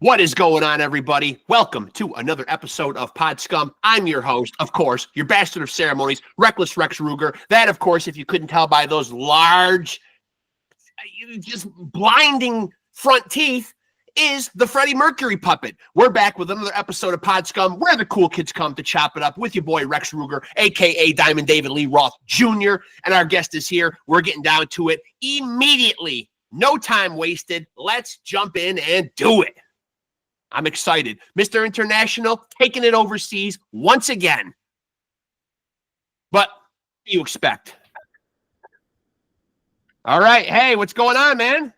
What is going on, everybody? Welcome to another episode of Pod Scum. I'm your host, of course, your bastard of ceremonies, Reckless Rexx Ruger. That, of course, if you couldn't tell by those large, just blinding front teeth, is the Freddie Mercury puppet. We're back with another episode of Pod Scum, where the cool kids come to chop it up with your boy Rexx Ruger, a.k.a. Diamond David Lee Roth Jr., and our guest is here. We're getting down to it immediately. No time wasted. Let's jump in and do it. I'm excited. Mr. International taking it overseas once again. But what do you expect? All right. Hey, what's going on, man?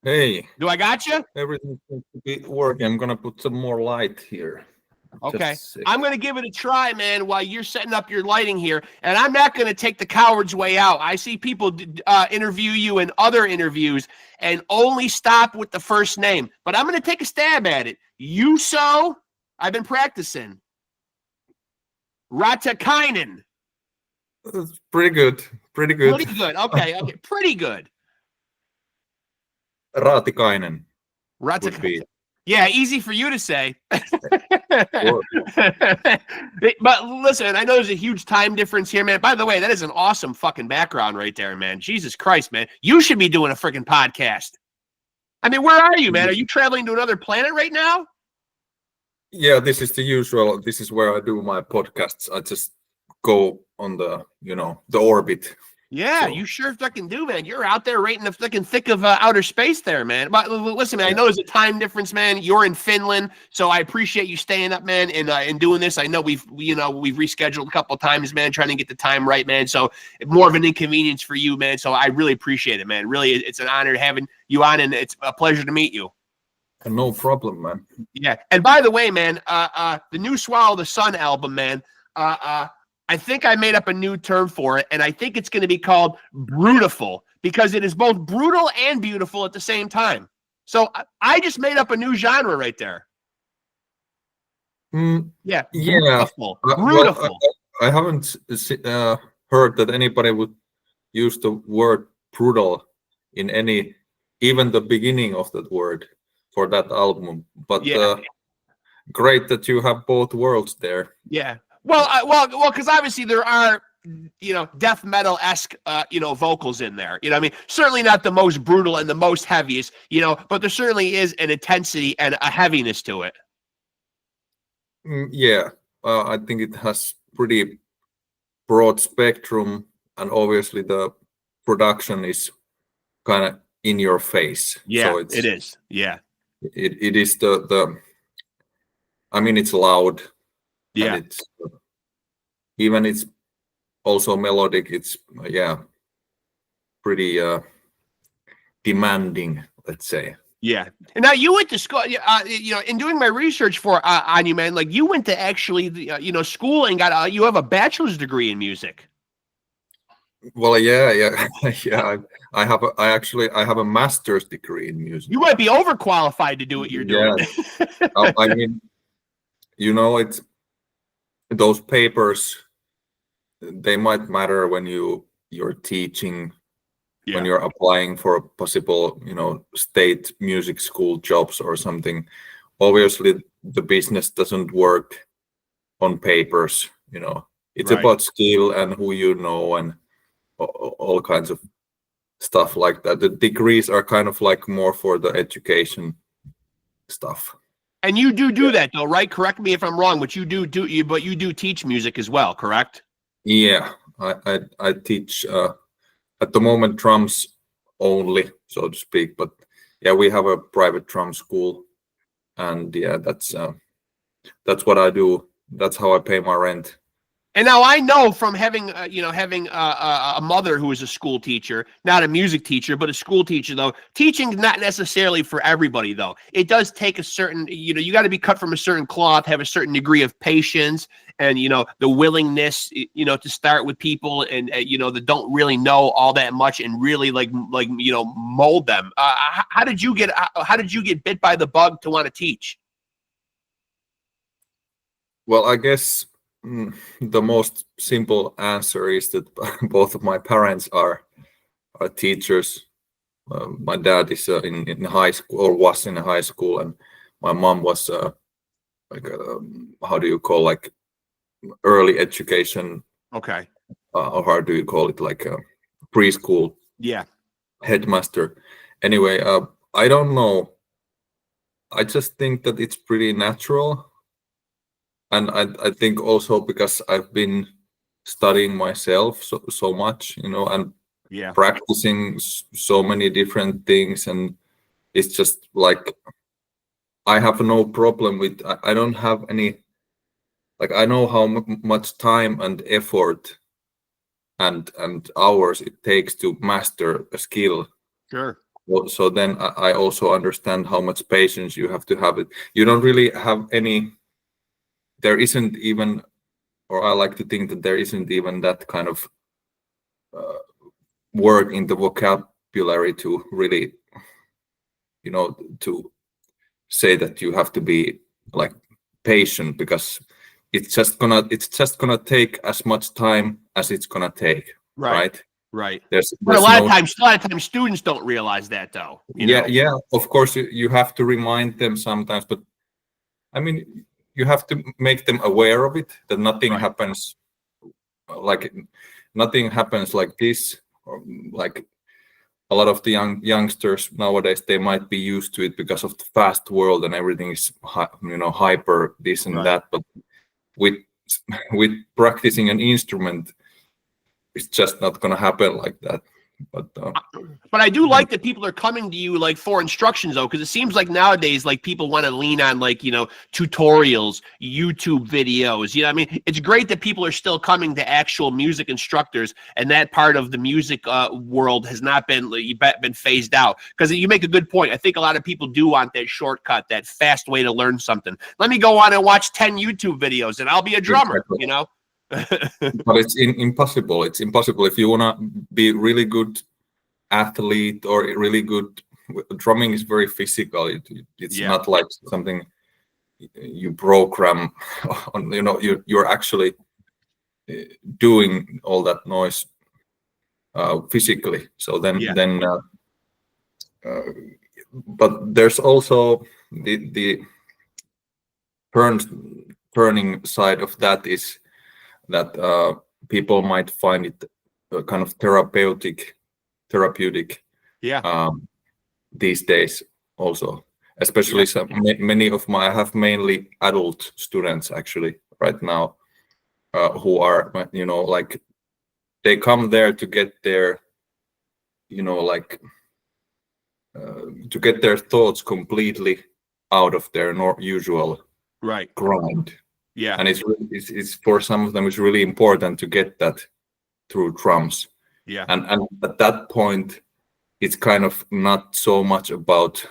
Hey. Do I got you? Everything seems to be working. I'm going to put some more light here. Okay. I'm going to give it a try, man, while you're setting up your lighting here. And I'm not going to take the coward's way out. I see people interview you in other interviews and only stop with the first name. But I'm going to take a stab at it. JUUSO, I've been practicing. Raatikainen. That's pretty good. Pretty good. Pretty good. Okay. Pretty good. Raatikainen. Raatikainen. Yeah, easy for you to say. But listen, I know there's a huge time difference here, man. By the way, that is an awesome fucking background right there, man. Jesus Christ, man. You should be doing a freaking podcast. I mean, where are you, man? Are you traveling to another planet right now? Yeah, this is the usual. This is where I do my podcasts. I just go on the orbit. Yeah, you sure fucking do, man. You're out there right in the fucking thick of outer space there, man. But listen, man, I know there's a time difference, man. You're in Finland, so I appreciate you staying up, man, and doing this. I know we've rescheduled a couple of times, man, trying to get the time right, man. So more of an inconvenience for you, man. So I really appreciate it, man. Really, it's an honor having you on, and it's a pleasure to meet you. No problem, man. Yeah, and by the way, man, the new Swallow the Sun album, man, I think I made up a new term for it, and I think it's going to be called Brutiful, because it is both brutal and beautiful at the same time. So I just made up a new genre right there. Yeah, beautiful. Brutiful. Well, I haven't heard that anybody would use the word brutal in even the beginning of that word for that album. But great that you have both worlds there. Yeah. Well, because obviously there are, death metal-esque, vocals in there. I mean, certainly not the most brutal and the most heaviest, but there certainly is an intensity and a heaviness to it. Yeah, I think it has pretty broad spectrum, and obviously the production is kind of in your face. Yeah, so it is. Yeah, it is I mean, it's loud. Yeah, and it's also melodic. It's pretty demanding, let's say. Yeah. And now you went to school. In doing my research on you, man, like you went to actually school and got you have a bachelor's degree in music. Well, yeah. I have a master's degree in music. You might be overqualified to do what you're doing. Yeah. I mean, it's those papers, they might matter when you're teaching, when you're applying for possible, state music school jobs or something. Obviously, the business doesn't work on papers. It's about skill and who you know and all kinds of stuff like that. The degrees are kind of like more for the education stuff. And you do that though, right? Correct me if I'm wrong, but you do teach music as well, correct? Yeah, I teach at the moment drums only, so to speak. But yeah, we have a private drum school, and yeah, that's what I do. That's how I pay my rent. And now I know from having a mother who is a school teacher, not a music teacher, but a school teacher, though, teaching is not necessarily for everybody, though. It does take a certain, you got to be cut from a certain cloth, have a certain degree of patience and, the willingness, to start with people and, that don't really know all that much and really mold them. How did you get bit by the bug to want to teach? Well, I guess the most simple answer is that both of my parents are teachers, My dad is in high school, or was in high school, and my mom was like how do you call, like early education, Okay. or how do you call it, like preschool Yeah. headmaster. Anyway, I don't know. I just think that it's pretty natural, and I think also because I've been studying myself so much, and Yeah. practicing so many different things, and it's just like I have no problem with. I don't have any, like, I know how much time and effort and hours it takes to master a skill. Sure. So then I also understand how much patience you have to have it. You don't really have any. There isn't even, or I like to think that there isn't even that kind of word in the vocabulary to really, to say that you have to be like patient, because it's just gonna take as much time as it's gonna take, right? Right. There's But a there's lot of no. times, students don't realize that, though. Yeah, of course you have to remind them sometimes, but I mean, you have to make them aware of it, that nothing Right. happens like nothing happens like this, or like a lot of the youngsters nowadays, they might be used to it because of the fast world and everything is hyper this and Right. that, but with with practicing an instrument, it's just not going to happen like that. But I do like that people are coming to you like for instructions, though, because it seems like nowadays, like people want to lean on like, tutorials, YouTube videos. I mean, it's great that people are still coming to actual music instructors, and that part of the music world has not been phased out. Because you make a good point. I think a lot of people do want that shortcut, that fast way to learn something. Let me go on and watch 10 YouTube videos, and I'll be a drummer. Exactly. But it's impossible. It's impossible if you want to be really good athlete or really good. Drumming is very physical. It's not like something you program on. You're actually doing all that noise physically. So then but there's also the turning side of that is that people might find it kind of therapeutic these days also, especially many of I have mainly adult students actually right now, who are like they come there to get their like to get their thoughts completely out of their usual grind. Yeah. And it's for some of them it's really important to get that through drums. Yeah. And at that point, it's kind of not so much about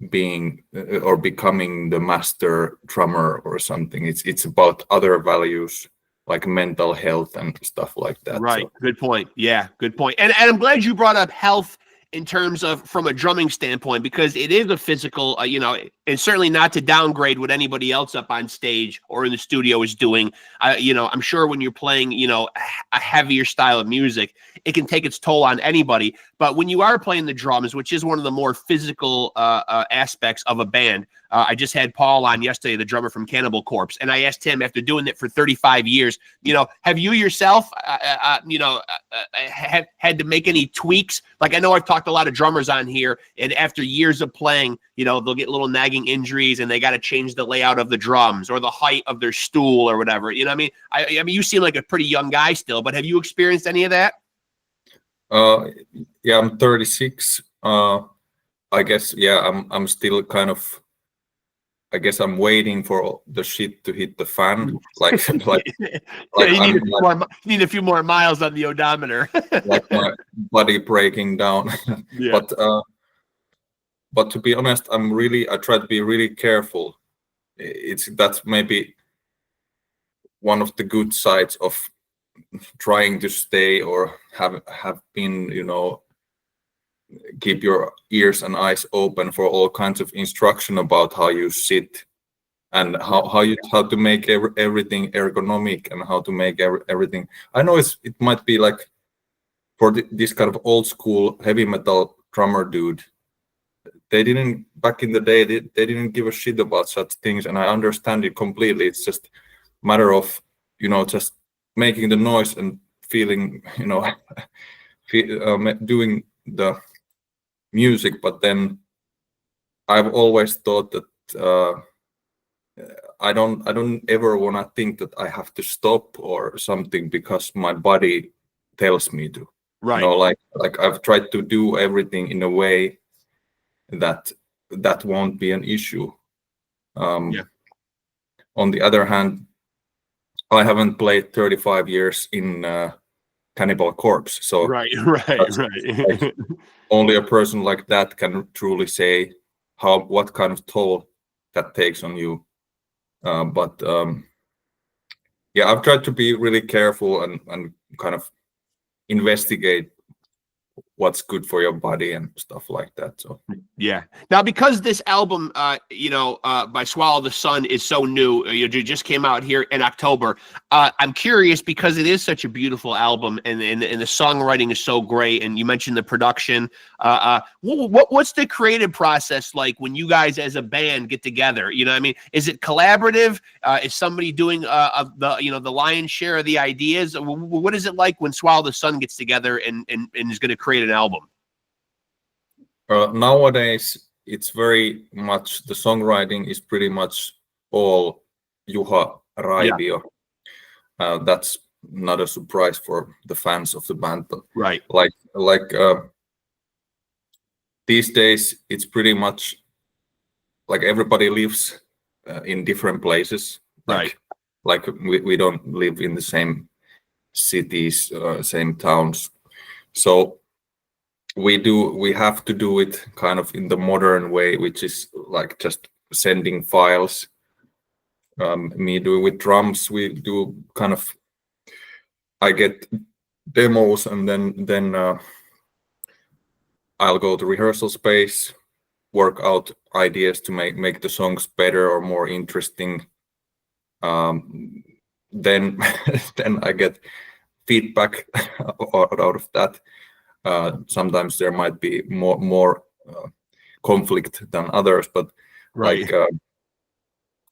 being or becoming the master drummer or something. It's about other values like mental health and stuff like that. Right. So. Good point. Yeah, good point. And I'm glad you brought up health in terms of from a drumming standpoint, because it is a physical, and certainly not to downgrade what anybody else up on stage or in the studio is doing. I'm sure when you're playing, a heavier style of music, it can take its toll on anybody. But when you are playing the drums, which is one of the more physical aspects of a band, I just had Paul on yesterday, the drummer from Cannibal Corpse, and I asked him, after doing it for 35 years, have you yourself, have had to make any tweaks? Like, I know I've talked to a lot of drummers on here, and after years of playing, they'll get little nagging injuries, and they got to change the layout of the drums or the height of their stool or whatever. I mean, you seem like a pretty young guy still, but have you experienced any of that? Yeah, I'm 36. I guess, I'm still kind of. I guess I'm waiting for the shit to hit the fan. You need a few more miles on the odometer. Like my body breaking down. Yeah. But to be honest, I try to be really careful. That's maybe one of the good sides of trying to stay or have been, keep your ears and eyes open for all kinds of instruction about how you sit and how to make everything ergonomic and how to make everything. I know it might be like for this kind of old school heavy metal drummer dude. They didn't back in the day. They didn't give a shit about such things, and I understand it completely. It's just a matter of just making the noise and feeling doing the music. But then I've always thought that I don't ever want to think that I have to stop or something because my body tells me to. Right. Like I've tried to do everything in a way that won't be an issue. On the other hand, I haven't played 35 years in Cannibal Corpse, so right. Like, only a person like that can truly say what kind of toll that takes on you. But I've tried to be really careful and kind of investigate what's good for your body and stuff like that. So yeah. Now, because this album, by Swallow the Sun is so new, it just came out here in October. I'm curious because it is such a beautiful album, and the songwriting is so great. And you mentioned the production. What's the creative process like when you guys as a band get together? You know what I mean? Is it collaborative? Is somebody doing the lion's share of the ideas? What is it like when Swallow the Sun gets together and is going to create an album? Nowadays, it's very much the songwriting is pretty much all Juha Raivio. That's not a surprise for the fans of the band, but right, like these days, it's pretty much like everybody lives in different places. Like we don't live in the same cities, same towns, so we have to do it kind of in the modern way, which is like just sending files. Me doing with drums, we do kind of, I get demos and then I'll go to rehearsal space, work out ideas to make the songs better or more interesting. Then then I get feedback out of that. Sometimes there might be more conflict than others, but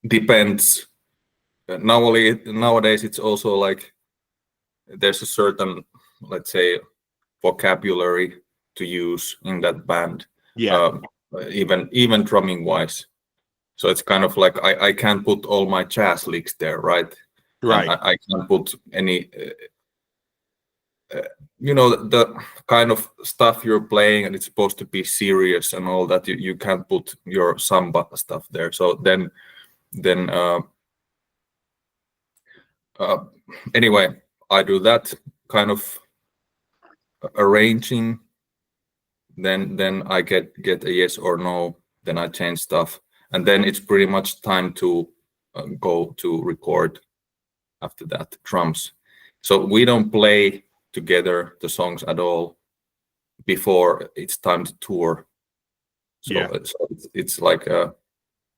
depends. Nowadays, it's also like there's a certain, let's say, vocabulary to use in that band. Even drumming wise. So it's kind of like I can't put all my jazz licks there, right? Right. I can't put any. The kind of stuff you're playing and it's supposed to be serious and all that, you can't put your samba stuff there. So then anyway, I do that kind of arranging, then I get a yes or no, then I change stuff, and then it's pretty much time to go to record after that, drums. So we don't play together the songs at all before it's time to tour. So it's like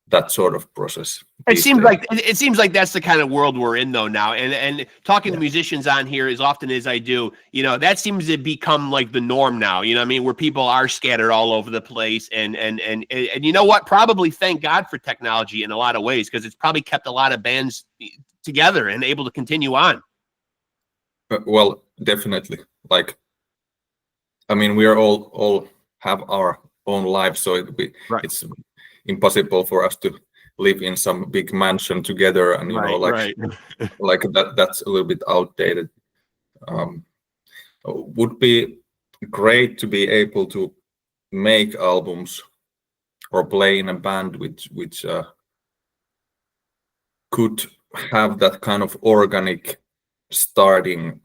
that sort of process. It seems like that's the kind of world we're in though now. And talking to musicians on here as often as I do, that seems to become like the norm now. You know what I mean? Where people are scattered all over the place, and you know what? Probably thank God for technology in a lot of ways, because it's probably kept a lot of bands together and able to continue on. Well, definitely. Like, I mean, we are all have our own lives, so it's impossible for us to live in some big mansion together, and like that's a little bit outdated. Would be great to be able to make albums or play in a band which could have that kind of organic starting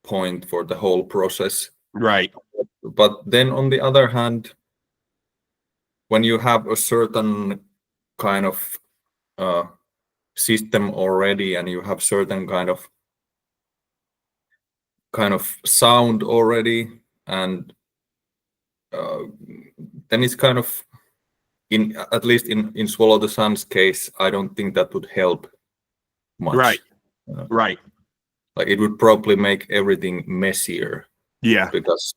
point for the whole process. Right. But then on the other hand, when you have a certain kind of system already and you have certain kind of sound already, and then it's kind of, at least in Swallow the Sun's case, I don't think that would help much. Right. Like, it would probably make everything messier. Yeah. Because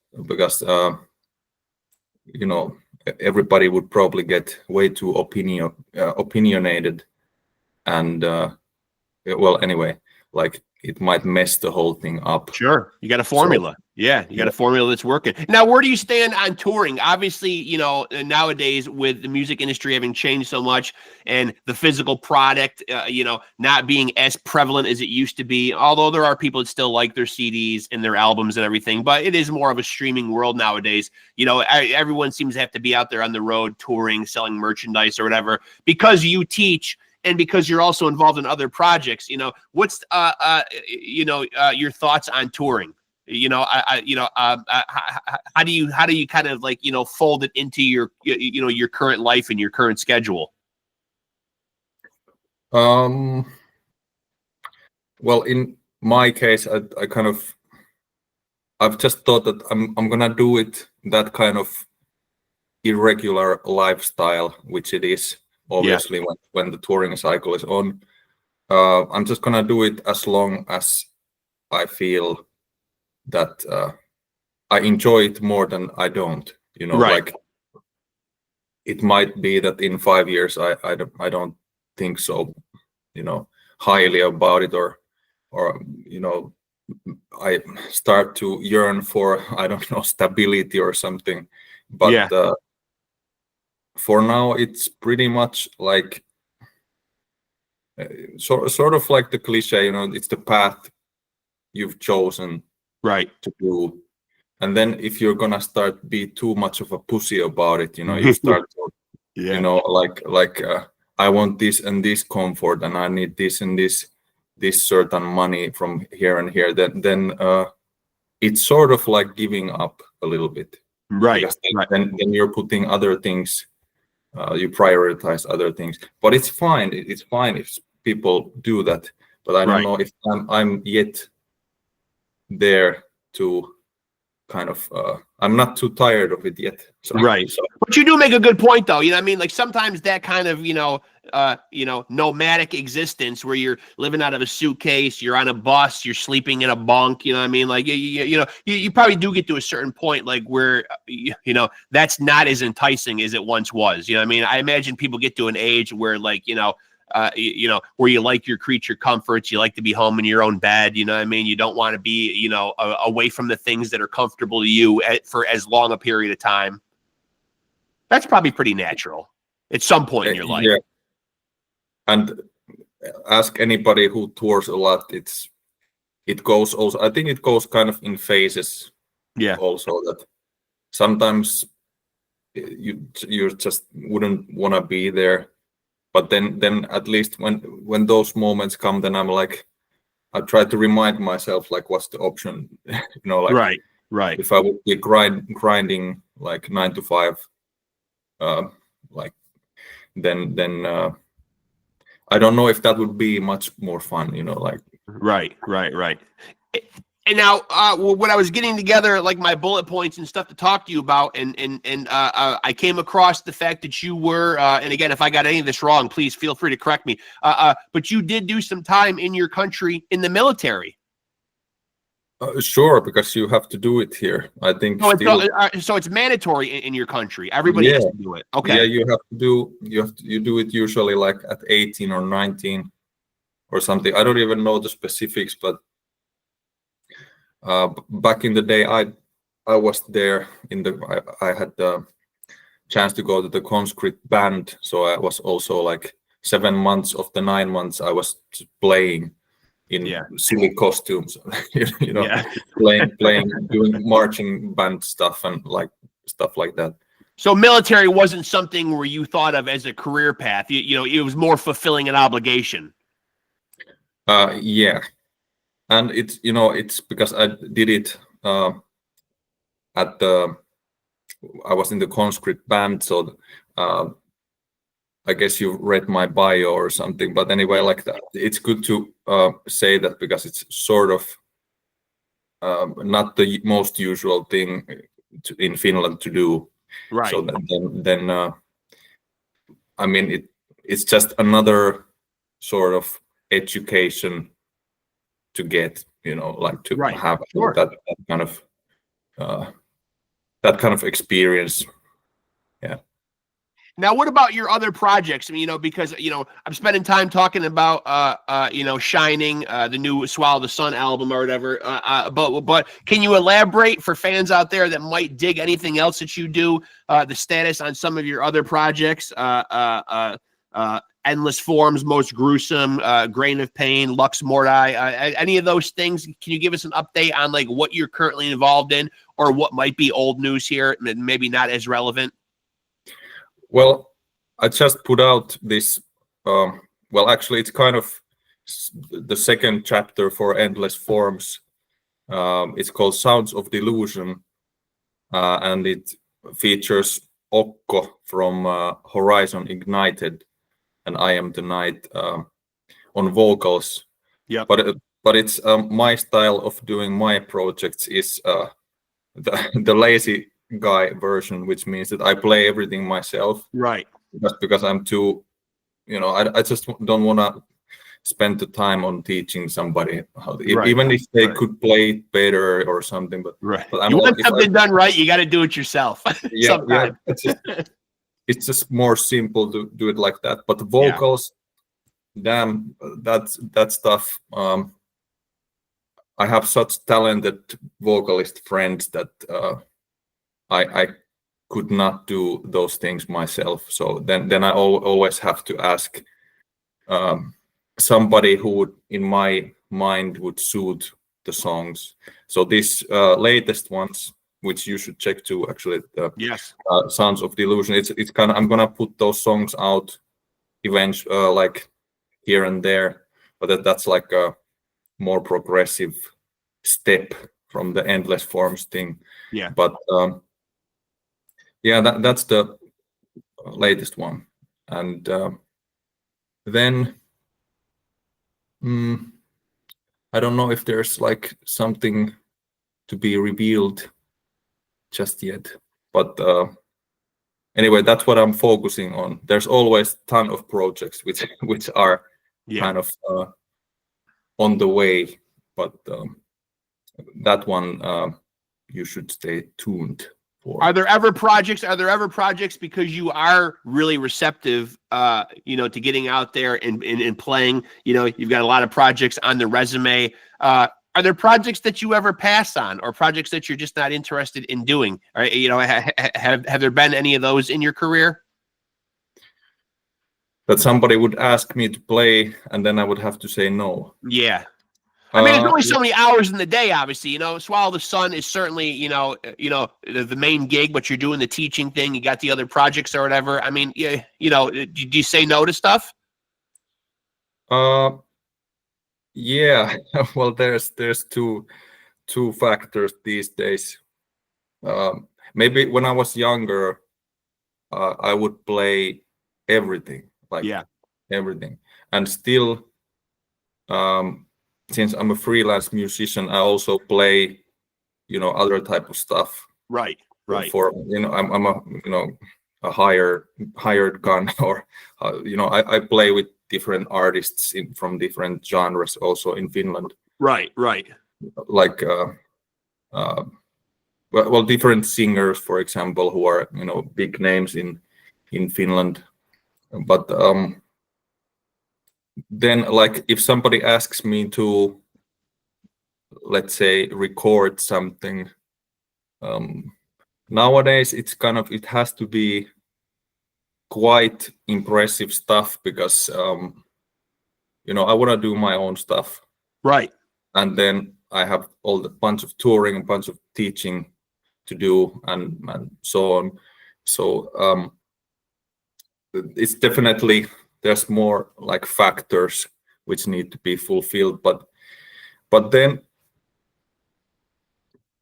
everybody would probably get way too opinionated, and well, anyway, like it might mess the whole thing up. Sure. You got a formula. You got a formula that's working. Now, where do you stand on touring? Obviously, nowadays with the music industry having changed so much and the physical product, not being as prevalent as it used to be, although there are people that still like their CDs and their albums and everything, but it is more of a streaming world nowadays. Everyone seems to have to be out there on the road touring, selling merchandise or whatever. Because you teach, and because you're also involved in other projects, what's your thoughts on touring? How do you kind of like fold it into your current life and your current schedule? Well, in my case, I've just thought that I'm gonna do it that kind of irregular lifestyle, which it is. Obviously, when the touring cycle is on, I'm just gonna do it as long as I feel that I enjoy it more than I don't. Like it might be that in 5 years I don't think so, highly about it, or I start to yearn for, I don't know, stability or something. But for now, it's pretty much like sort of like the cliche, it's the path you've chosen to do. And then if you're gonna start be too much of a pussy about it, you start to, I want this and this comfort, and I need this and this certain money from here and here. Then it's sort of like giving up a little bit. Because then you're putting other things. You prioritize other things, but it's fine. It's fine if people do that. But I don't know if I'm yet there to kind of. I'm not too tired of it yet. But you do make a good point, though. Like sometimes that kind of nomadic existence where you're living out of a suitcase, you're on a bus, you're sleeping in a bunk. Like you probably do get to a certain point, like where that's not as enticing as it once was. I imagine people get to an age where like where you like your creature comforts, you like to be home in your own bed. You don't want to be away from the things that are comfortable to you for as long a period of time. That's probably pretty natural at some point in your life. Yeah. And ask anybody who tours a lot. It goes also. I think it goes kind of in phases. Yeah. Also, that sometimes you just wouldn't want to be there, but then at least when those moments come, then I'm like, I try to remind myself like, what's the option? Like right. If I would be grinding like 9 to 5, like then I don't know if that would be much more fun, like. Right. And now, when I was getting together like my bullet points and stuff to talk to you about, and I came across the fact that you were, and again, if I got any of this wrong, please feel free to correct me. But you did do some time in your country in the military. Sure, because you have to do it here. I think. So it's mandatory in your country. Everybody has to do it. Okay. Yeah, you do it usually like at 18 or 19 or something. I don't even know the specifics, but back in the day, I was there I had the chance to go to the conscript band, so I was also like 7 months of the 9 months I was playing in silly costumes, playing, doing marching band stuff and like stuff like that. So military wasn't something where you thought of as a career path. It was more fulfilling an obligation. Yeah, and it's because I did it I was in the conscript band, so I guess you read my bio or something, but anyway, like that, it's good to say that because it's sort of not the most usual thing in Finland to do. Right. So then I mean, it's just another sort of education to get, like to have that kind of experience. Yeah. Now, what about your other projects? I mean, because I'm spending time talking about Shining, the new Swallow the Sun album or whatever. But can you elaborate for fans out there that might dig anything else that you do? The status on some of your other projects, Endless Forms, Most Gruesome, Grain of Pain, Lux Morti, any of those things? Can you give us an update on like what you're currently involved in, or what might be old news here, maybe not as relevant? Well, I just put out this. Well, actually, it's kind of the second chapter for Endless Forms. It's called Sounds of Delusion, and it features Okko from Horizon Ignited and I Am the Night on vocals. Yeah. But it's my style of doing my projects is the lazy guy version, which means that I play everything myself. Right. Just because I'm too, I just don't want to spend the time on teaching somebody how to, Right. even if they could play it better or something. But right, but I'm you like, want something done right, you got to do it yourself. yeah. It's just more simple to do it like that. But the vocals, damn, that stuff. I have such talented vocalist friends that I could not do those things myself. So then I always have to ask somebody who would, in my mind, would suit the songs. So these latest ones, which you should check too, actually, Yes. Sounds of Delusion. It's kind of, I'm gonna put those songs out eventually, like here and there, but that's like a more progressive step from the Endless Forms thing. Yeah. But yeah, that's the latest one. And then I don't know if there's like something to be revealed just yet, but anyway, that's what I'm focusing on. There's always a ton of projects which are kind of on the way, but that one you should stay tuned for. Are there ever projects, because you are really receptive to getting out there and playing, you've got a lot of projects on the resume, are there projects that you ever pass on, or projects that you're just not interested in doing? Or, have there been any of those in your career? That somebody would ask me to play, and then I would have to say no. Yeah. I mean, there's only so many hours in the day, obviously. Swallow the Sun is certainly, the main gig, but you're doing the teaching thing. You got the other projects or whatever. I mean, do you say no to stuff? Yeah. Well, there's two factors these days. Maybe when I was younger, I would play everything, everything, and still, since I'm a freelance musician, I also play, other type of stuff. Right. For I'm a hired gun, or I play with different artists from different genres, also in Finland. Right. Like well, different singers, for example, who are big names in Finland. But then, like, if somebody asks me to, let's say, record something, nowadays it has to be quite impressive stuff, because I want to do my own stuff, right, and then I have bunch of touring, a bunch of teaching to do, and so on. So it's definitely, there's more like factors which need to be fulfilled, but then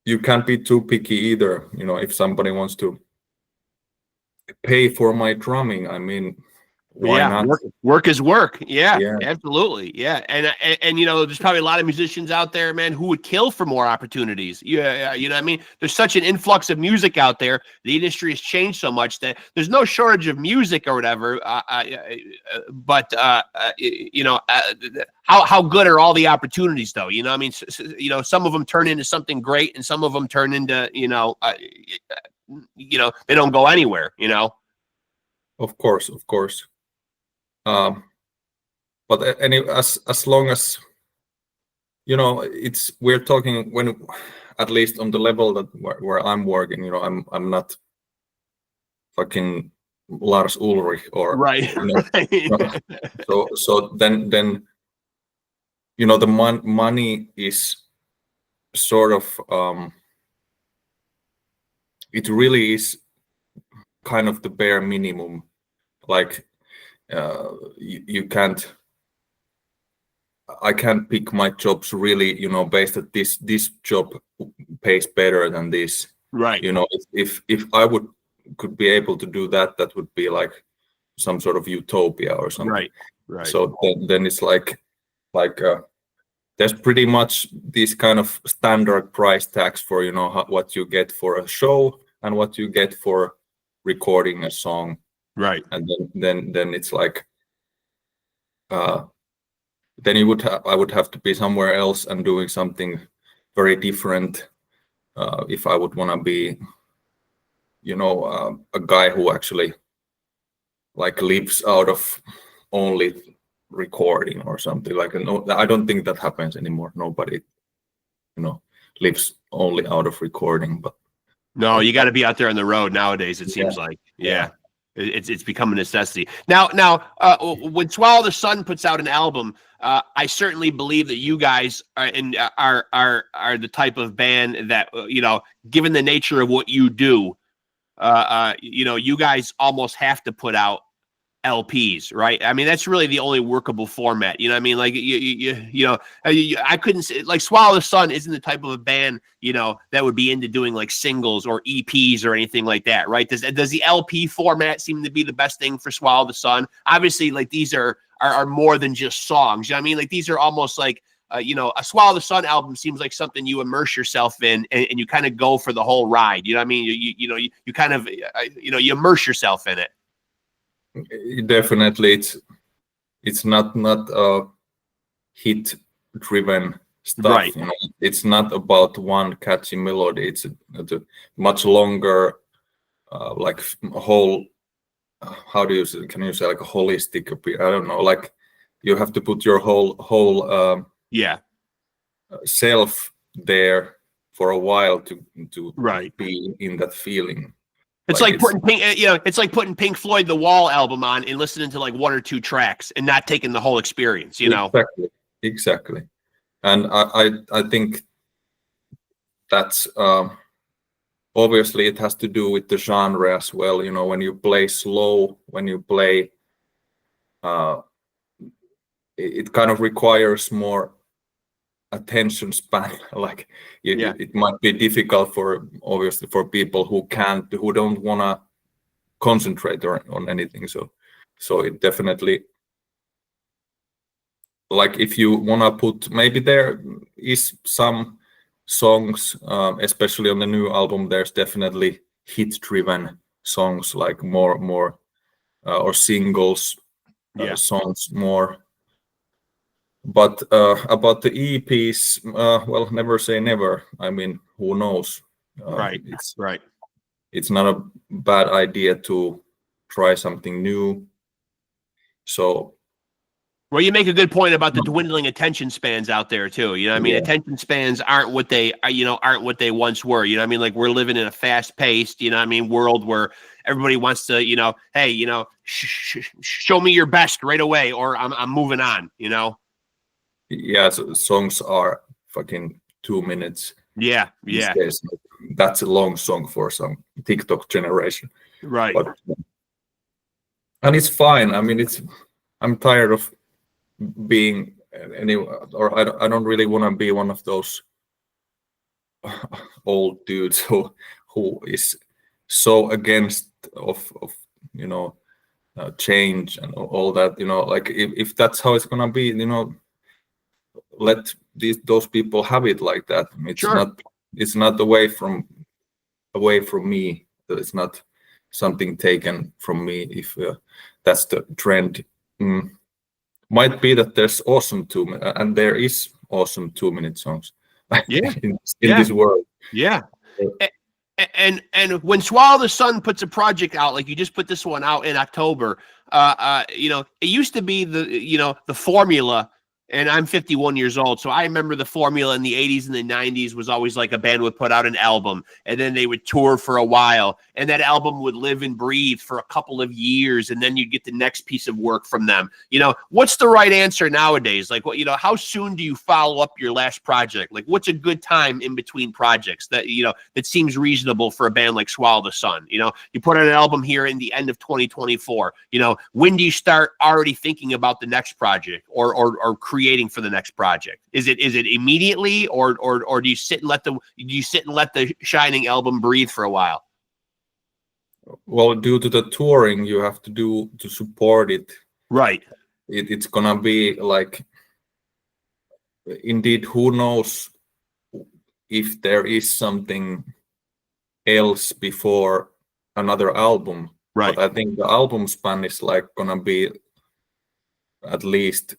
you can't be too picky either. If somebody wants to pay for my drumming, I mean, why not? Work is work. Yeah, Yeah. absolutely. Yeah, and you know, there's probably a lot of musicians out there, man, who would kill for more opportunities. Yeah, you know what I mean? There's such an influx of music out there. The industry has changed so much that there's no shortage of music or whatever. But you know, how good are all the opportunities though? You know what I mean? You know, some of them turn into something great, and some of them turn into you know, they don't go anywhere. You know. Of course, of course. But as long as you know, we're talking when, at least on the level that where I'm working, you know, I'm not fucking Lars Ulrich or right. You know, so then you know the money is sort of it really is kind of the bare minimum. Like you can't. I can't pick my jobs really, you know, based that this job pays better than this. Right. You know, if I could be able to do that, that would be like some sort of utopia or something. Right. Right. So then it's like there's pretty much these kind of standard price tags for, you know, what you get for a show and what you get for recording a song. Right. And then it's like then I would have to be somewhere else and doing something very different if I would want to be, you know, a guy who actually like lives out of only recording or something. Like, no, I don't think that happens anymore. Nobody, you know, lives only out of recording. But no, you got to be out there on the road nowadays. It seems like, yeah. It's become a necessity. Now, when Swallow the Sun puts out an album, I certainly believe that you guys are the type of band that you know, given the nature of what you do, you know, you guys almost have to put out LPs, right? I mean, that's really the only workable format. You know what I mean? Like you know, I couldn't say, like Swallow the Sun isn't the type of a band, you know, that would be into doing like singles or EPs or anything like that, right? Does the LP format seem to be the best thing for Swallow the Sun? Obviously, like these are more than just songs. You know what I mean? Like these are almost like you know, a Swallow the Sun album seems like something you immerse yourself in, and you kind of go for the whole ride. You know what I mean? You know, you kind of you know, you immerse yourself in it. Definitely, it's not hit driven stuff. Right. You know, it's not about one catchy melody. It's a much longer, like whole. How do you say? Can you say like a holistic? I don't know. Like you have to put your whole self there for a while to right. be in that feeling. It's like putting Pink, you know, it's like putting Pink Floyd The Wall album on and listening to like one or two tracks and not taking the whole experience, you know. Exactly. And I think that's obviously it has to do with the genre as well. You know, when you play slow, when you play it kind of requires more attention span. Like it might be difficult for obviously for people who don't want to concentrate on anything. So it definitely, like if you want to put, maybe there is some songs, especially on the new album, there's definitely hit driven songs, like more or singles songs more. But about the EPs, well, never say never. I mean, who knows? Right. It's not a bad idea to try something new. So, well, you make a good point about the dwindling attention spans out there too. You know what I mean? Attention spans aren't what they once were. You know what I mean? Like we're living in a fast-paced, you know what I mean, world where everybody wants to, you know, hey, you know, show me your best right away, or I'm moving on. You know? Yeah, so songs are fucking 2 minutes. Yeah. That's a long song for some TikTok generation. Right. And it's fine. I mean, I'm tired of being or I don't really want to be one of those old dudes who is so against of you know change and all that, like if that's how it's gonna be, let those people have it like that. Sure. It's not away from me. It's not something taken from me if that's the trend. Might be that there's awesome and there is awesome 2-minute songs Yeah. in this world. Yeah. And when Swallow the Sun puts a project out, like you just put this one out in October, it used to be the formula. And I'm 51 years old, so I remember the formula in the 80s and the 90s was always like a band would put out an album, and then they would tour for a while, and that album would live and breathe for a couple of years, and then you'd get the next piece of work from them. What's the right answer nowadays? Like, how soon do you follow up your last project? Like, what's a good time in between projects that that seems reasonable for a band like Swallow the Sun? You put out an album here in the end of 2024. When do you start already thinking about the next project or creating for the next project? Is it immediately, or do you sit and let the Shining album breathe for a while? Well, due to the touring you have to do to support it, right? It's gonna be like, indeed, who knows if there is something else before another album, right? But I think the album span is like gonna be at least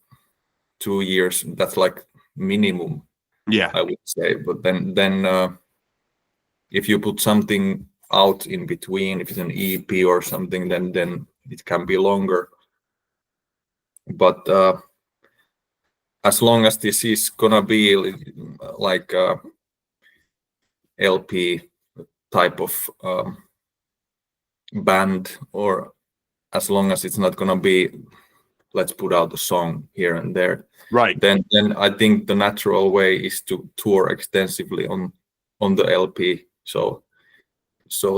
2 years. That's like minimum, I would say. But then if you put something out in between, if it's an EP or something, then it can be longer. But as long as this is gonna be like a LP type of band, or as long as it's not gonna be let's put out a song here and there, right? Then I think the natural way is to tour extensively on the LP. So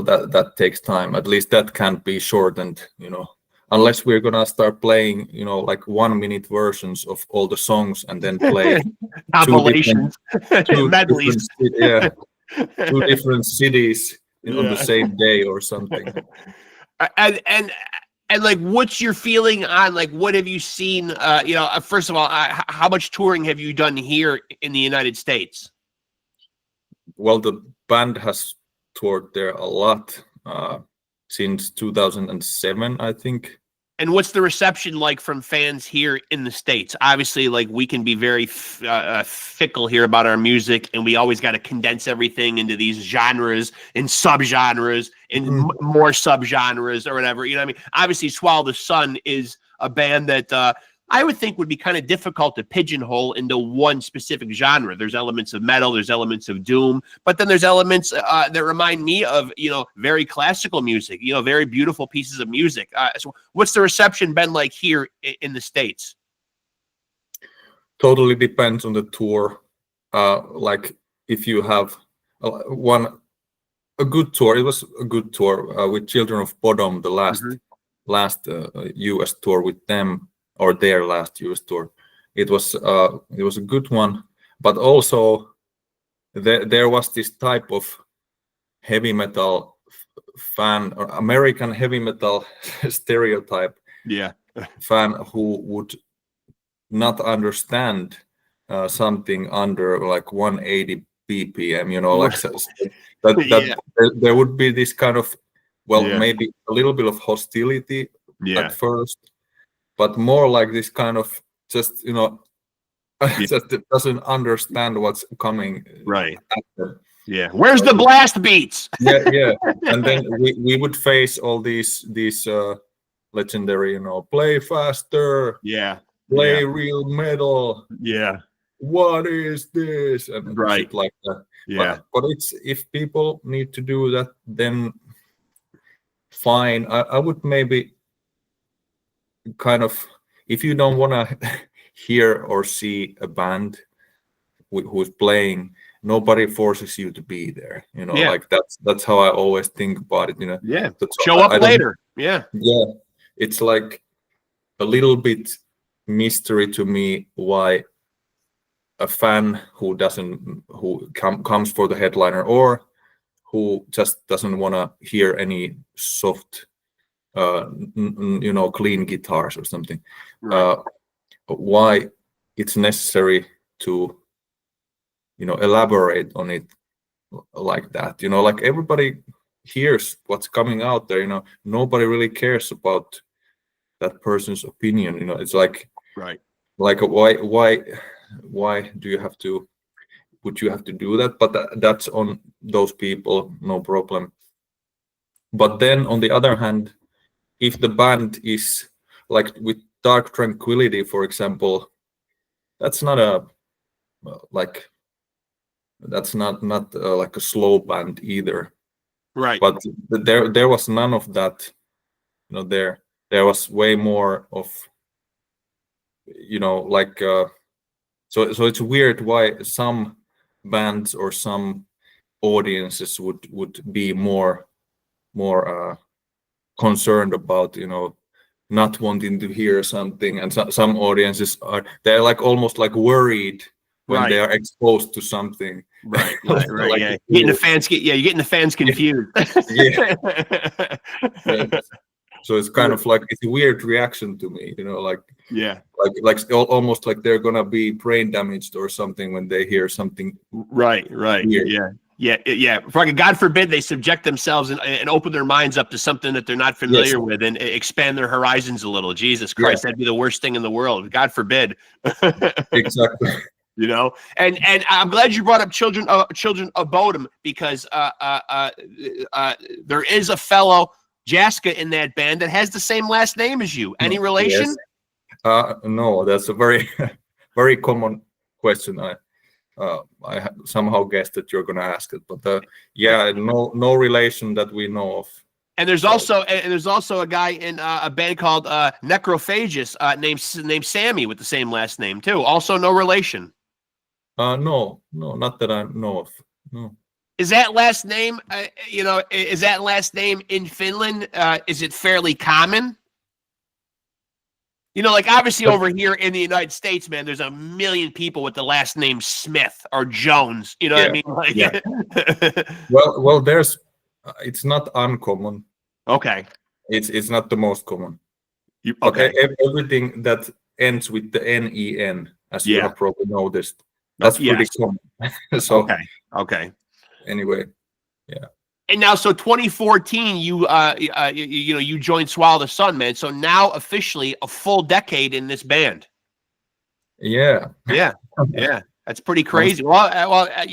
that takes time. At least that can't be shortened, unless we're gonna start playing, like 1-minute versions of all the songs and then play compilations, medleys, two different cities on the same day or something. And like, what's your feeling on, like, what have you seen? First of all, how much touring have you done here in the United States? Well, the band has toured there a lot since 2007, I think. And what's the reception like from fans here in the States? Obviously, like, we can be very fickle here about our music, and we always got to condense everything into these genres and subgenres and more subgenres or whatever. I mean, obviously, Swallow the Sun is a band that I would think would be kind of difficult to pigeonhole into one specific genre. There's elements of metal, there's elements of doom, but then there's elements that remind me of, very classical music, very beautiful pieces of music. So what's the reception been like here in the States? Totally depends on the tour. Like if you have a good tour, it was a good tour with Children of Bodom, the last US tour with them, or their last US tour. It was a good one, but also there was this type of heavy metal fan, or American heavy metal stereotype fan, who would not understand something under like 180 BPM, there would be this kind of, maybe a little bit of hostility at first, but more like this kind of just just doesn't understand what's coming. Right. Where's the blast beats? And then we would face all these legendary, play faster. Play real metal. What is this? And shit like that. But it's, if people need to do that, then fine. I would maybe kind of, if you don't want to hear or see a band who's playing, nobody forces you to be there. Like that's how I always think about it. Show up later. It's like a little bit mystery to me why a fan who comes for the headliner, or who just doesn't want to hear any soft clean guitars or something. Right. Why it's necessary to elaborate on it like that? Like everybody hears what's coming out there. Nobody really cares about that person's opinion. It's like Right. why do you have to would you have to do that? But that's on those people, no problem. But then on the other hand, if the band is like with Dark Tranquility, for example, that's not a like that's not like a slow band either. Right. But there was none of that. There was way more of like so it's weird why some bands or some audiences would be more concerned about not wanting to hear something, and some audiences they're like almost like worried when Right. they are exposed to something. Right. Like Yeah. a Getting the fool. fans you're getting the fans confused. Yeah. So it's kind of like it's a weird reaction to me, like Yeah. almost like they're gonna be brain damaged or something when they hear something. Right. Weird. Yeah. Fucking God forbid they subject themselves and open their minds up to something that they're not familiar with and expand their horizons a little. Jesus Christ, that'd be the worst thing in the world. God forbid. Exactly. And I'm glad you brought up children of Bodom, because there is a fellow Jaska in that band that has the same last name as you. Any relation? Yes. No, that's a very very common question. I somehow guessed that you're gonna ask it, but no relation that we know of. And there's also a guy in a band called Necrophagus named Sammy with the same last name too. Also no relation. No, not that I know of. No. Is that last name? Is that last name in Finland? Is it fairly common? Like obviously over here in the United States, man, there's a million people with the last name Smith or Jones. You know what I mean? Like, yeah. well, it's not uncommon. Okay. It's not the most common. Okay. But everything that ends with the NEN, as you have probably noticed, that's pretty common. So okay. Anyway, yeah. And now, so 2014, you joined Swallow the Sun, man. So now officially a full decade in this band. Yeah. That's pretty crazy. That's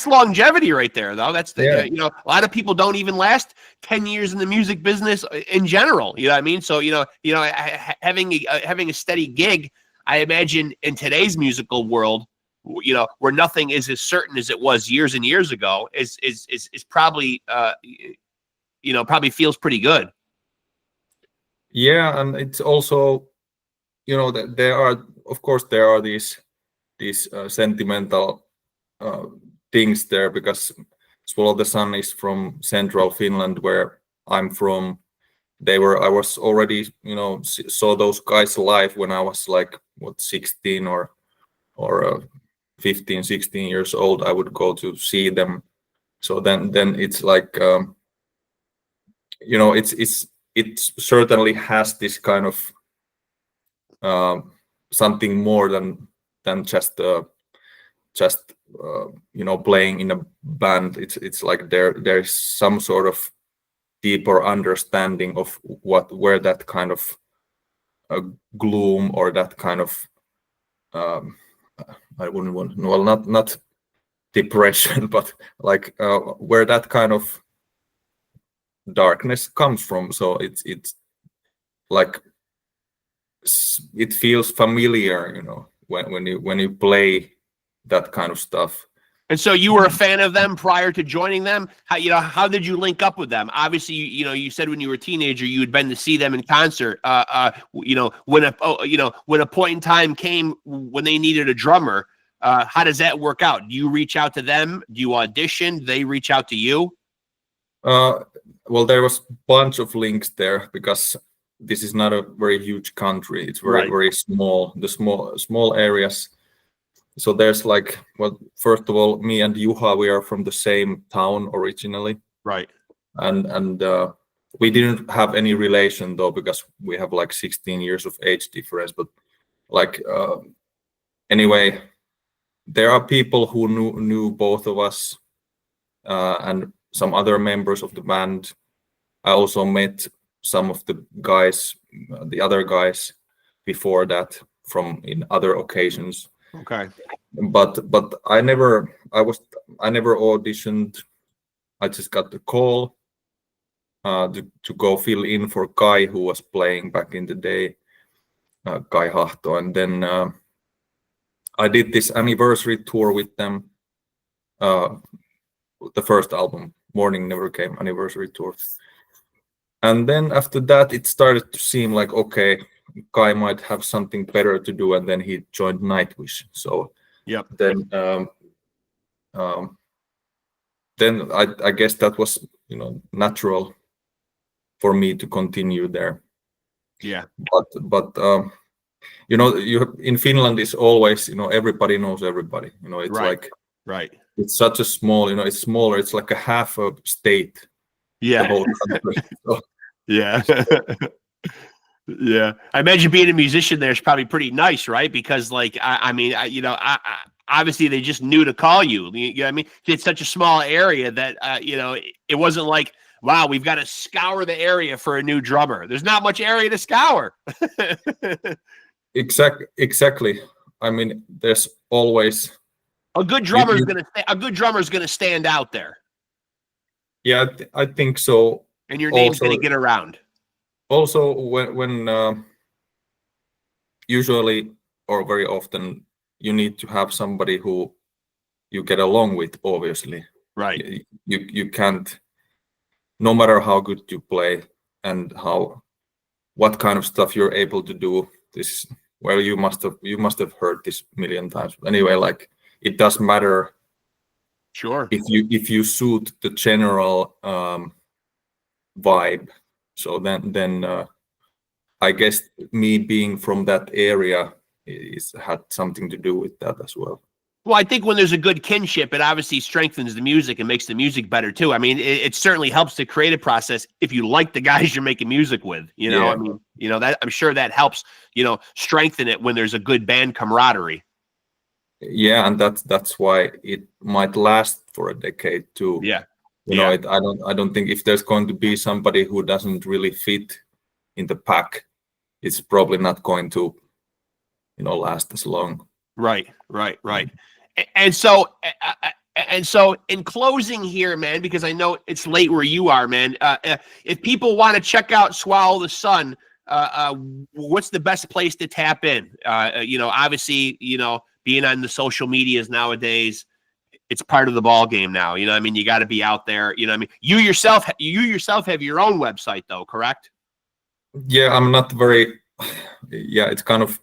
longevity right there, though. That's a lot of people don't even last 10 years in the music business in general. You know what I mean? So having a steady gig, I imagine in today's musical world, where nothing is as certain as it was years and years ago, is probably probably feels pretty good. Yeah, and it's also that there are these sentimental things there, because Swallow the Sun is from central Finland, where I'm from. I was already saw those guys live when I was like 16 or 15, 16 years old. I would go to see them. So then it's like it certainly has this kind of something more than just playing in a band. It's like there's some sort of deeper understanding of where that kind of gloom or that kind of I wouldn't want, well, not depression, but like where that kind of darkness comes from. So it's like it feels familiar, when you play that kind of stuff. And so you were a fan of them prior to joining them. How did you link up with them? Obviously, you said when you were a teenager you had been to see them in concert. When a point in time came when they needed a drummer, how does that work out? Do you reach out to them? Do you audition? Do they reach out to you? Well, there was a bunch of links there, because this is not a very huge country. It's very small. The small areas. So there's like, well, first of all, me and Juha, we are from the same town originally. Right. And we didn't have any relation though, because we have like 16 years of age difference. But like anyway, there are people who knew both of us and some other members of the band. I also met some of the guys, the other guys before that from in other occasions. Okay. But I never auditioned. I just got the call to go fill in for Kai, who was playing back in the day, Kai Hahto, and then I did this anniversary tour with them. The first album, Morning Never Came anniversary tour. And then after that, it started to seem like, okay, Kai might have something better to do, and then he joined Nightwish. So yep. Then I guess that was, you know, natural for me to continue there. Yeah. But you know, in Finland is always, you know, everybody knows everybody. You know, it's like it's such a small, you know, it's smaller. It's like a half a state. Yeah. The whole country. So, yeah. Yeah. I imagine being a musician there is probably pretty nice, right? Because like, I mean, you know, obviously they just knew to call you. You know what I mean? It's such a small area that, you know, it wasn't like, wow, we've got to scour the area for a new drummer. There's not much area to scour. Exactly. I mean, there's always a good drummer is gonna stand out there. Yeah, I think so. And your name's going to get around. Also, when usually or very often you need to have somebody who you get along with. Obviously, right? You can't, no matter how good you play and what kind of stuff you're able to do. This, well, you must have heard this a million times. Anyway, like it does matter. Sure. If you suit the general vibe, so then I guess me being from that area had something to do with that as well. Well, I think when there's a good kinship, it obviously strengthens the music and makes the music better too. I mean, it certainly helps the creative process if you like the guys you're making music with. You know, yeah. I mean, you know, that I'm sure that helps, you know, strengthen it when there's a good band camaraderie. Yeah, and that's why it might last for a decade too. Yeah. You know, I don't think if there's going to be somebody who doesn't really fit in the pack, it's probably not going to, you know, last as long. Right. And so in closing here, man, because I know it's late where you are, man, if people want to check out Swallow the Sun, what's the best place to tap in? You know, obviously, you know, being on the social medias nowadays, it's part of the ball game now. You know what I mean? You got to be out there. You know what I mean? You yourself have your own website though, correct? Yeah, I'm not very, yeah, it's kind of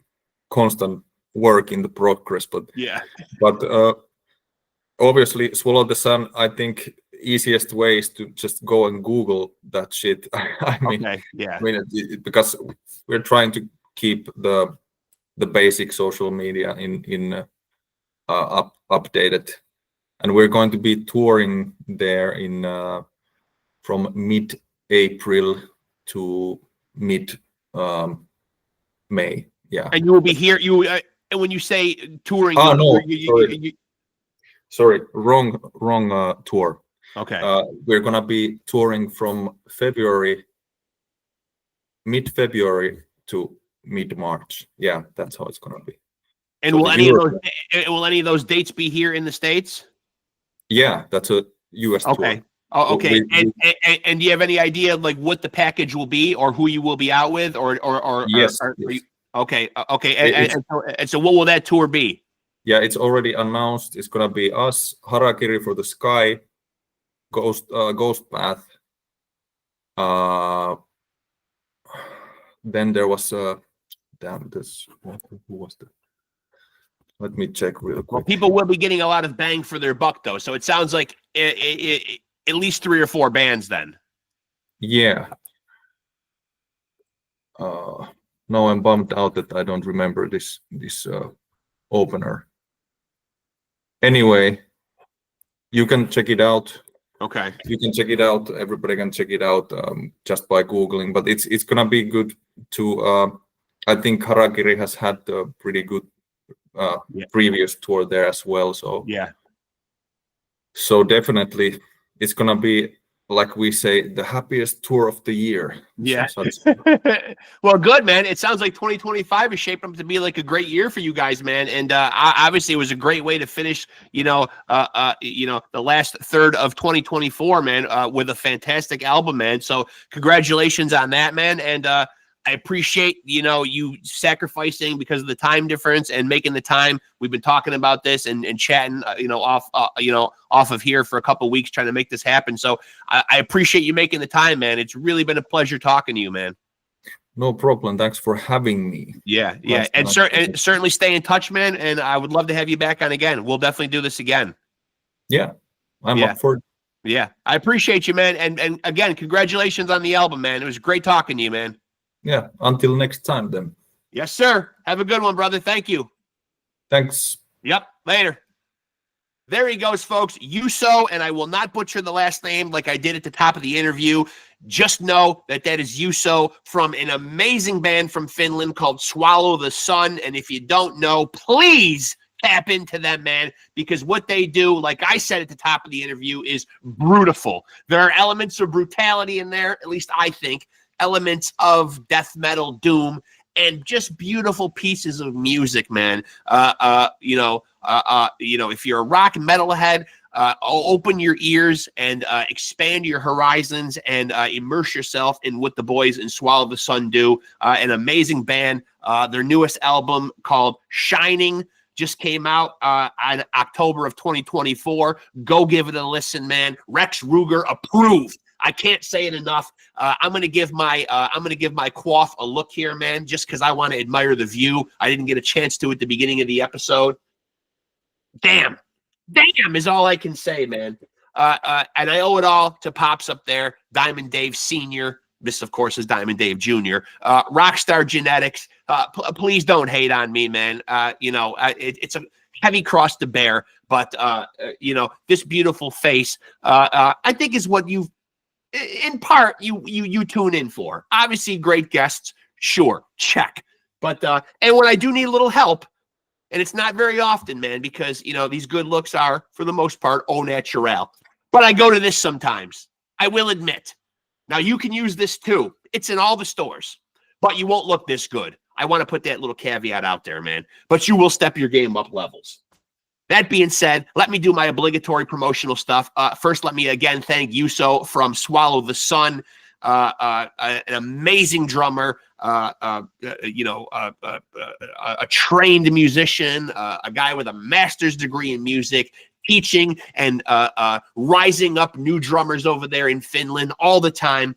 constant work in the progress, but yeah, but obviously Swallow the Sun, I think easiest way is to just go and Google that shit. I mean, okay, yeah, I mean, because we're trying to keep the basic social media in updated, and we're going to be touring there in from mid-April to mid-May. Yeah, and you will be here. And when you say touring, sorry, wrong tour. Okay, we're gonna be touring from mid-February to mid-March. Yeah, that's how it's gonna be. And so will any of those dates be here in the States? Yeah, that's a US tour. Oh, okay. And do you have any idea like what the package will be, or who you will be out with, or yes. Okay. And so what will that tour be? Yeah, it's already announced. It's gonna be us, Harakiri for the Sky, Ghost Path. Then there was who was the? Let me check real quick. Well, people will be getting a lot of bang for their buck, though. So it sounds like at least 3 or 4 bands then. Yeah. No, I'm bummed out that I don't remember this opener. Anyway, you can check it out Okay. You can check it out. Everybody can check it out just by Googling. But it's gonna be good to. I think Harakiri has had a pretty good previous tour there as well. So So definitely, it's gonna be, like we say, the happiest tour of the year. Yeah. So that's- Well, good, man. It sounds like 2025 is shaping up to be like a great year for you guys, man. And obviously, it was a great way to finish, the last third of 2024, man, with a fantastic album, man. So congratulations on that, man. And I appreciate, you sacrificing because of the time difference and making the time. We've been talking about this and chatting, off of here for a couple of weeks trying to make this happen. So I appreciate you making the time, man. It's really been a pleasure talking to you, man. No problem. Thanks for having me. Yeah. And certainly stay in touch, man. And I would love to have you back on again. We'll definitely do this again. Yeah, I'm up for it. Yeah, I appreciate you, man. And again, congratulations on the album, man. It was great talking to you, man. Yeah, until next time then. Yes, sir. Have a good one, brother. Thank you. Thanks. Yep, later. There he goes, folks. JUUSO, and I will not butcher the last name like I did at the top of the interview. Just know that is JUUSO from an amazing band from Finland called Swallow the Sun. And if you don't know, please tap into them, man, because what they do, like I said at the top of the interview, is brutal. There are elements of brutality in there, at least I think, elements of death metal, doom, and just beautiful pieces of music, man. If you're a rock metalhead, open your ears and expand your horizons and immerse yourself in what the boys in Swallow the Sun do. An amazing band. Their newest album called Shining just came out on October of 2024. Go give it a listen, man. Rexx Ruger approved. I can't say it enough. I'm gonna give my quaff a look here, man, just because I want to admire the view. I didn't get a chance to at the beginning of the episode. Damn is all I can say, man. And I owe it all to Pops up there, Diamond Dave Sr. This, of course, is Diamond Dave Jr. Rockstar Genetics. Please don't hate on me, man. It's a heavy cross to bear, but this beautiful face, I think, is what you've. In part, you tune in for. Obviously, great guests, sure, check. But and when I do need a little help, and it's not very often, man, because these good looks are, for the most part, au naturel. But I go to this sometimes. I will admit. Now you can use this too. It's in all the stores, but you won't look this good. I want to put that little caveat out there, man. But you will step your game up levels. That being said, let me do my obligatory promotional stuff. First, let me again thank JUUSO from Swallow the Sun, an amazing drummer, a trained musician, a guy with a master's degree in music, teaching and rising up new drummers over there in Finland all the time.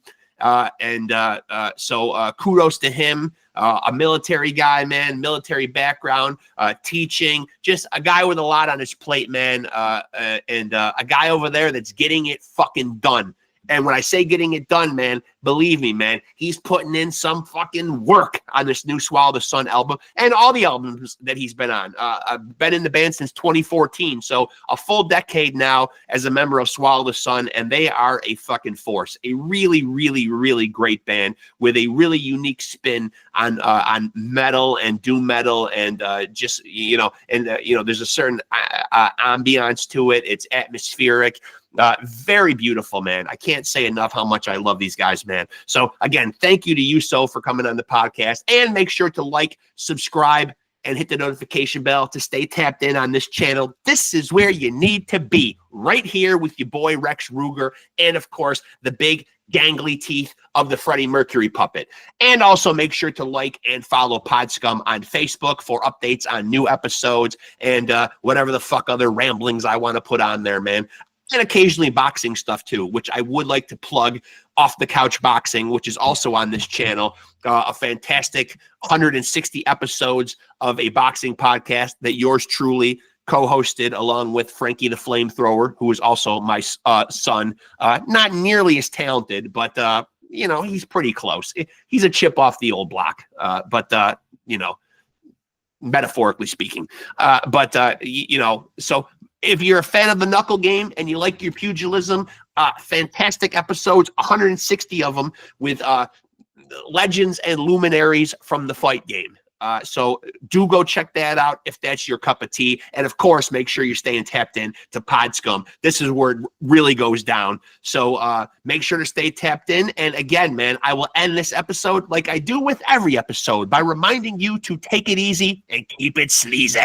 So kudos to him. A military guy, man, military background, teaching, just a guy with a lot on his plate, man, and a guy over there that's getting it fucking done. And when I say getting it done, man, believe me, man, he's putting in some fucking work on this new Swallow the Sun album and all the albums that he's been on. I've been in the band since 2014, so a full decade now as a member of Swallow the Sun, and they are a fucking force. A really, really, really great band with a really unique spin on metal and doom metal, and there's a certain ambiance to it. It's atmospheric. Very beautiful, man. I can't say enough how much I love these guys, man. So again, thank you to JUUSO for coming on the podcast, and make sure to like, subscribe, and hit the notification bell to stay tapped in on this channel. This is where you need to be, right here with your boy Rexx Ruger, and of course the big gangly teeth of the Freddie Mercury puppet. And also make sure to like and follow PodScum on Facebook for updates on new episodes and whatever the fuck other ramblings I want to put on there, man. And occasionally boxing stuff too, which I would like to plug. Off the Couch Boxing, which is also on this channel, a fantastic 160 episodes of a boxing podcast that yours truly co-hosted along with Frankie the Flamethrower, who is also my son. Not nearly as talented, but he's pretty close. He's a chip off the old block, metaphorically speaking. So If you're a fan of the knuckle game and you like your pugilism, fantastic episodes, 160 of them with legends and luminaries from the fight game. So do go check that out if that's your cup of tea. And of course, make sure you're staying tapped in to PodScum. This is where it really goes down. So make sure to stay tapped in. And again, man, I will end this episode like I do with every episode by reminding you to take it easy and keep it sleazy.